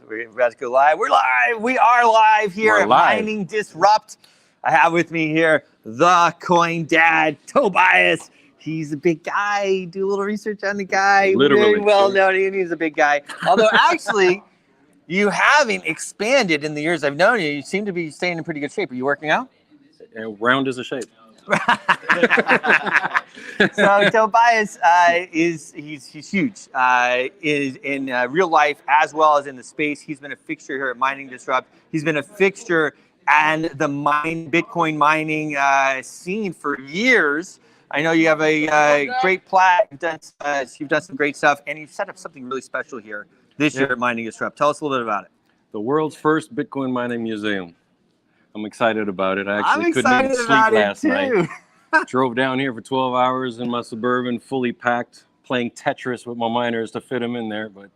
We're about to go live. We're live. We are live here We're at live. Mining Disrupt. I have with me here the coin dad, Tobias. He's a big guy. Do a little research on the guy. Literally, Very well sure. known. He's a big guy. Although actually, you haven't expanded in the years I've known you. You seem to be staying in pretty good shape. Are you working out? Round is a shape. So Tobias he's huge. Is in real life as well as in the space. He's been a fixture here at Mining Disrupt. He's been a fixture and the Bitcoin mining scene for years. I know you have a great plat. You've done some great stuff, and you've set up something really special here this year at Mining Disrupt. Tell us a little bit about it. The world's first Bitcoin mining museum. I'm excited about it. I I'm actually couldn't excited even about sleep last it too. night. Drove down here for 12 hours in my Suburban, fully packed, playing Tetris with my miners to fit them in there. But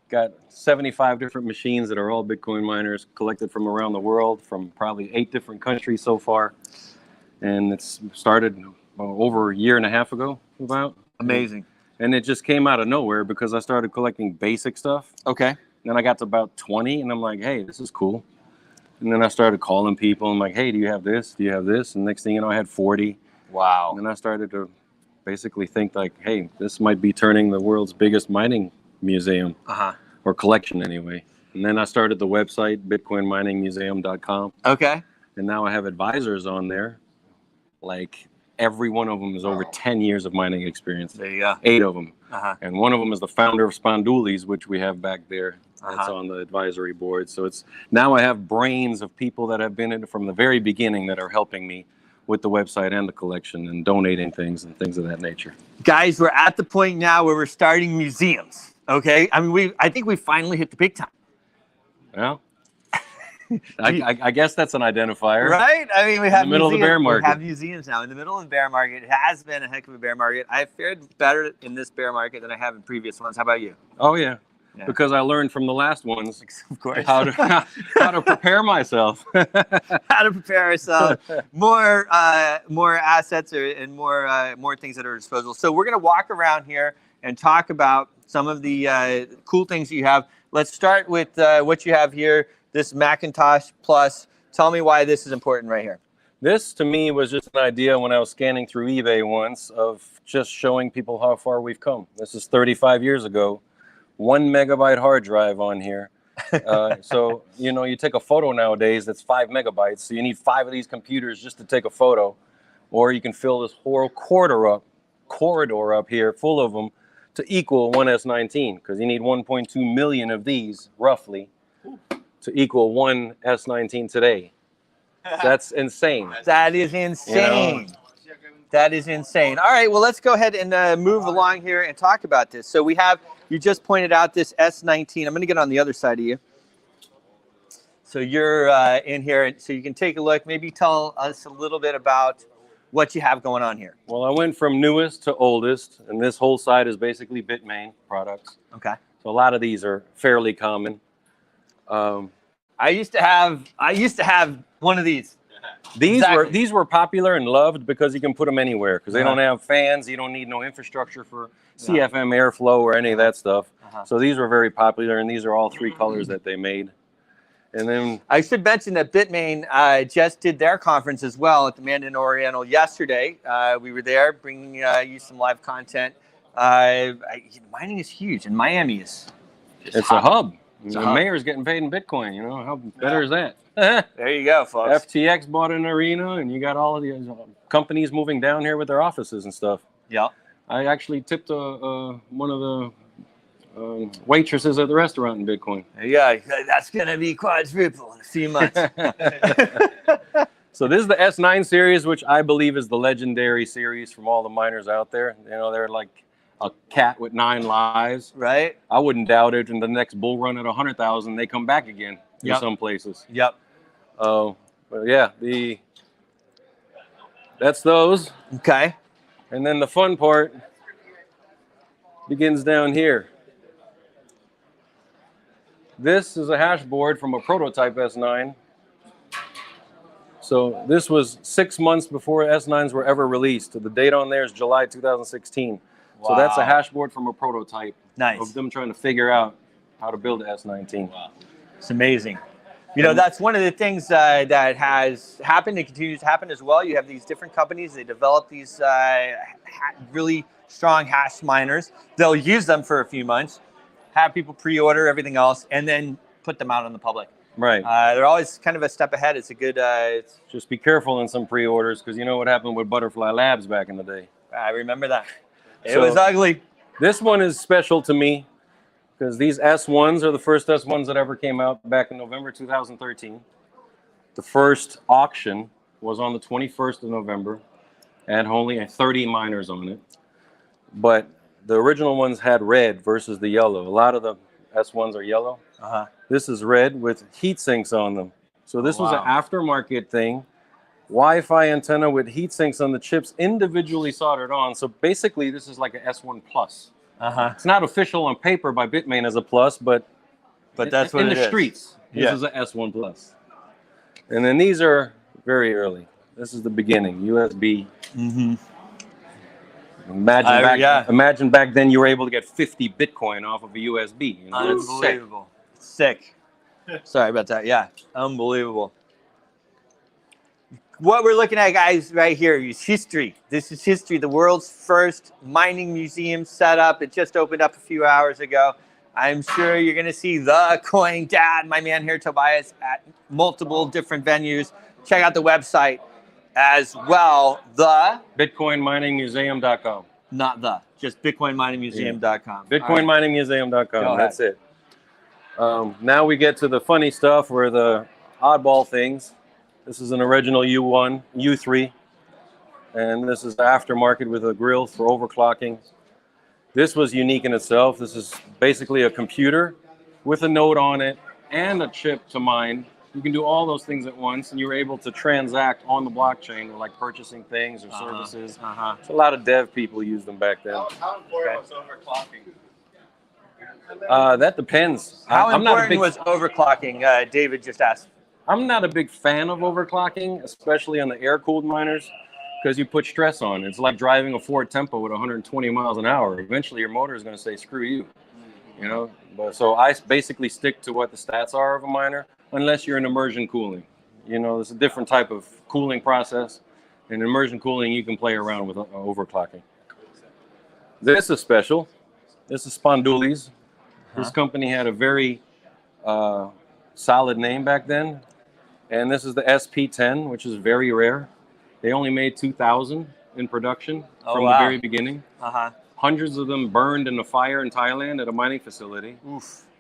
got 75 different machines that are all Bitcoin miners collected from around the world, from probably 8 different countries so far. And it's started over a year and a half ago, about. Amazing. And it just came out of nowhere because I started collecting basic stuff. Okay. Then I got to about 20, and I'm like, hey, this is cool. And then I started calling people. I'm like, hey, do you have this? Do you have this? And next thing you know, I had 40. Wow. And then I started to basically think like, hey, this might be turning the world's biggest mining museum, or collection anyway. And then I started the website, bitcoinminingmuseum.com. Okay. And now I have advisors on there. Like every one of them is over 10 years of mining experience. There you go. 8 of them. And And one of them is the founder of Spondoolies, which we have back there. That's on the advisory board. So it's now I have brains of people that have been in from the very beginning that are helping me with the website and the collection and donating things and things of that nature. Guys, we're at the point now where we're starting museums. Okay. I mean, I think we finally hit the big time. Well, I guess that's an identifier. Right? I mean, we have the middle of the bear market. We have museums now in the middle of the bear market. It has been a heck of a bear market. I've fared better in this bear market than I have in previous ones. How about you? Oh yeah. Yeah. Because I learned from the last ones, Of course. how to prepare myself. How to prepare ourselves. More assets and more things at our disposal. So we're going to walk around here and talk about some of the cool things that you have. Let's start with what you have here. This Macintosh Plus. Tell me why this is important right here. This, to me, was just an idea when I was scanning through eBay once of just showing people how far we've come. This is 35 years ago. 1 megabyte hard drive on here. So, you know, you take a photo nowadays that's 5 megabytes. So you need 5 of these computers just to take a photo. Or you can fill this whole corridor up here full of them to equal one S19. Because you need 1.2 million of these, roughly, to equal one S19 today. That's insane. That is insane. You know? That is insane. All right, well, let's go ahead and move along here and talk about this. So we have, you just pointed out this S19. I'm going to get on the other side of you. So you're in here, so you can take a look. Maybe tell us a little bit about what you have going on here. Well, I went from newest to oldest, and this whole side is basically Bitmain products. Okay. So a lot of these are fairly common. I used to have one of these. These were popular and loved because you can put them anywhere because they don't have fans. You don't need no infrastructure for CFM airflow or any of that stuff. So these were very popular, and these are all 3 colors that they made. And then I should mention that Bitmain just did their conference as well at the Mandarin Oriental yesterday. We were there bringing you some live content. Mining is huge, and Miami is it's a hub. The mayor's getting paid in Bitcoin. You know how better is that? There you go, folks. FTX bought an arena, and you got all of these companies moving down here with their offices and stuff. Yeah. I actually tipped one of the waitresses at the restaurant in Bitcoin. Yeah, that's going to be quadruple in a few months. So this is the S9 series, which I believe is the legendary series from all the miners out there. You know, they're like a cat with 9 lives. Right. I wouldn't doubt it. In the next bull run at 100,000, they come back again in some places. Yep. Oh, but yeah, that's those. Okay. And then the fun part begins down here. This is a hash board from a prototype S9. So this was 6 months before S9s were ever released. The date on there is July 2016. Wow. So that's a hash board from a prototype of them trying to figure out how to build an S19. Wow. It's amazing. You know, that's one of the things that has happened and continues to happen as well. You have these different companies, they develop these really strong hash miners. They'll use them for a few months, have people pre-order everything else, and then put them out on the public. Right. They're always kind of a step ahead. It's a good... Just be careful in some pre-orders, because you know what happened with Butterfly Labs back in the day. I remember that. It was ugly. This one is special to me, because these S1s are the first S1s that ever came out back in November 2013. The first auction was on the 21st of November, and only 30 miners on it. But the original ones had red versus the yellow. A lot of the S1s are yellow. This is red with heat sinks on them. So this was an aftermarket thing. Wi-Fi antenna with heat sinks on the chips individually soldered on. So basically this is like an S1 Plus. It's not official on paper by Bitmain as a Plus, but that's what in the streets, this is an S1 Plus. And then these are very early. This is the beginning, USB. Imagine back then you were able to get 50 Bitcoin off of a USB. You know? Unbelievable. Sick. Sorry about that. Yeah, unbelievable. What we're looking at, guys, right here is history. This is history. The world's first mining museum set up. It just opened up a few hours ago. I'm sure you're going to see the Coin Dad, my man here, Tobias, at multiple different venues. Check out the website as well. The BitcoinMiningMuseum.com. Not the, just BitcoinMiningMuseum.com. BitcoinMiningMuseum.com. That's it. Now we get to the funny stuff, or the oddball things. This is an original U1, U3, and this is the aftermarket with a grill for overclocking. This was unique in itself. This is basically a computer with a node on it and a chip to mine. You can do all those things at once, and you're able to transact on the blockchain, like purchasing things or services. So a lot of dev people used them back then. How important was overclocking? That depends. How important was overclocking? David just asked. I'm not a big fan of overclocking, especially on the air-cooled miners, because you put stress on. It's like driving a Ford Tempo with 120 miles an hour. Eventually, your motor is going to say, screw you. You know? So I basically stick to what the stats are of a miner, unless you're in immersion cooling. You know, it's a different type of cooling process. In immersion cooling, you can play around with overclocking. This is special. This is Spondoolies. This company had a very solid name back then. And this is the SP10, which is very rare. They only made 2,000 in production from the very beginning. Hundreds of them burned in a fire in Thailand at a mining facility.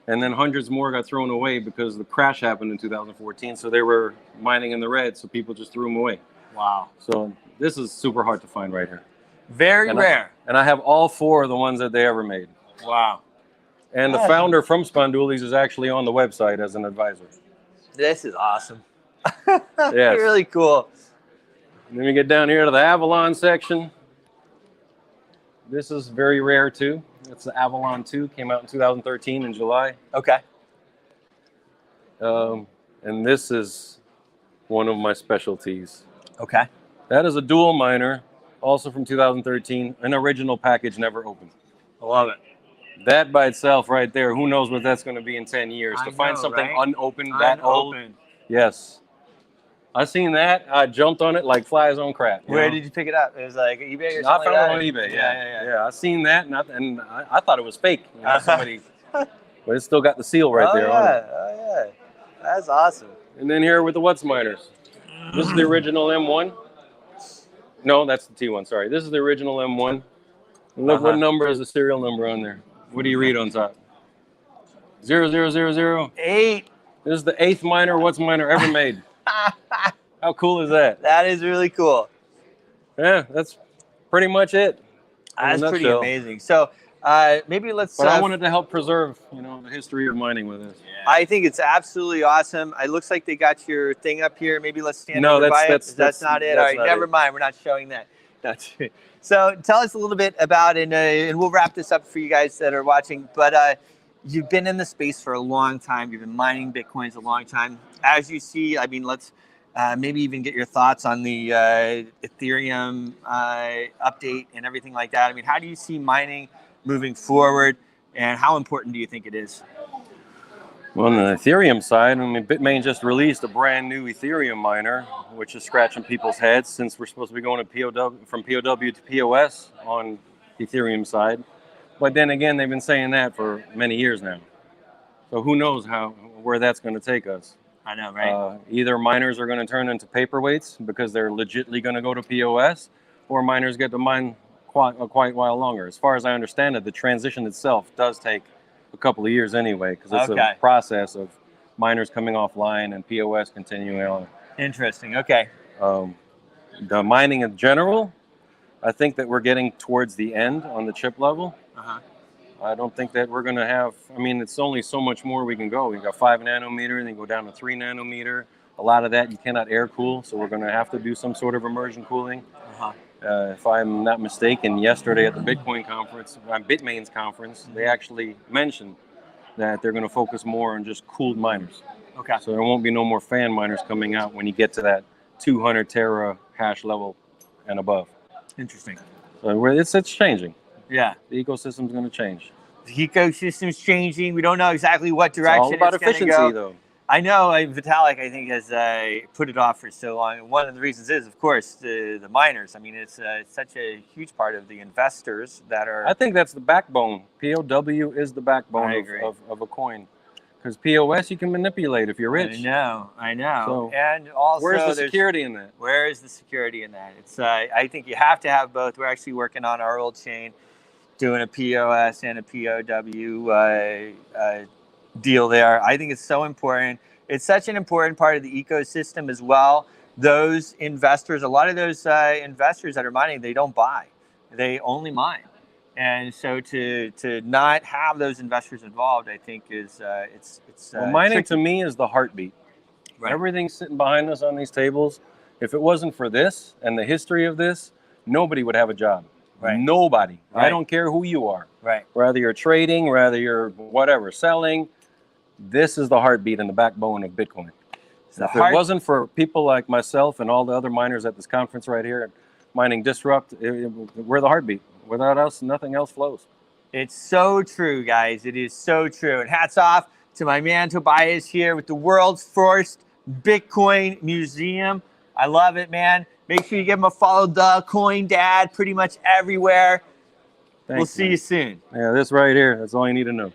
And then hundreds more got thrown away because the crash happened in 2014. So they were mining in the red, so people just threw them away. Wow. So this is super hard to find right here. Very rare. And I have all 4 of the ones that they ever made. Wow. And the founder from Spondoolies is actually on the website as an advisor. This is awesome. Yes. Really cool. And then we get down here to the Avalon section. This is very rare too. It's the Avalon 2, came out in 2013 in July. Okay. And this is one of my specialties. Okay. That is a dual miner, also from 2013, an original package never opened. I love it. That by itself right there, who knows what that's going to be in 10 years. To find something unopened that old. Yes. I seen that. I jumped on it like flies on crap. Where did you pick it up? It was like eBay or something I found it on eBay. Yeah. I seen that, and I thought it was fake. You know, somebody, but it's still got the seal right there on it. Oh, yeah. That's awesome. And then here with the What's miners. This is the original M1. No, that's the T1. Sorry. This is the original M1. And look what number is the serial number on there. What do you read on top? 0000. 8. This is the 8th miner What's miner ever made. How cool is that? That is really cool. Yeah, that's pretty much it. That's pretty amazing. So maybe let's. But I wanted to help preserve, the history of mining with this. Yeah. I think it's absolutely awesome. It looks like they got your thing up here. Maybe let's stand over by it. That's not it. All right, never mind. We're not showing that. So tell us a little bit about it, and we'll wrap this up for you guys that are watching. But you've been in the space for a long time. You've been mining Bitcoins a long time. As you see, I mean, let's maybe even get your thoughts on the Ethereum update and everything like that. I mean, how do you see mining moving forward, and how important do you think it is? Well, on the Ethereum side, I mean, Bitmain just released a brand new Ethereum miner, which is scratching people's heads since we're supposed to be going to POW, from POW to POS on Ethereum side. But then again, they've been saying that for many years now. So who knows where that's going to take us. I know, right? Either miners are going to turn into paperweights because they're legitimately going to go to POS, or miners get to mine quite a while longer. As far as I understand it, the transition itself does take a couple of years anyway, because it's a process of miners coming offline and POS continuing on. Interesting. Okay. The mining in general, I think that we're getting towards the end on the chip level. I don't think that we're going to have, I mean, it's only so much more we can go. We got 5 nanometer, and then go down to 3 nanometer. A lot of that you cannot air cool, so we're going to have to do some sort of immersion cooling. If I'm not mistaken, yesterday at the Bitcoin conference, Bitmain's conference, they actually mentioned that they're going to focus more on just cooled miners. Okay. So there won't be no more fan miners coming out when you get to that 200 tera hash level and above. Interesting. So it's changing. Yeah. The ecosystem's going to change. The ecosystem's changing. We don't know exactly what direction It's all about it's going to efficiency, go. though. I know Vitalik, I think, has put it off for so long. And one of the reasons is, of course, the miners. I mean, it's such a huge part of the investors that are. I think that's the backbone. POW is the backbone of a coin. Because POS you can manipulate if you're rich. I know. So, and also, where's the security in that? Where is the security in that? It's. I think you have to have both. We're actually working on our old chain, doing a POS and a POW deal there. I think it's so important. It's such an important part of the ecosystem as well. Those investors, a lot of those investors that are mining, they don't buy, they only mine. And so to not have those investors involved, I think is it's well, mining tricky. to me is the heartbeat. Right. Everything's sitting behind us on these tables. If it wasn't for this and the history of this, nobody would have a job. Right. Nobody. Right. I don't care who you are. Right. Whether you're trading, whether you're whatever, selling, this is the heartbeat and the backbone of Bitcoin. If it wasn't for people like myself and all the other miners at this conference right here at Mining Disrupt, we're the heartbeat. Without us, nothing else flows. It's so true, guys. It is so true. And hats off to my man Tobias here with the world's first Bitcoin museum. I love it, man. Make sure you give him a follow, the Coin Dad, pretty much everywhere. We'll see you soon. Yeah, this right here, that's all you need to know.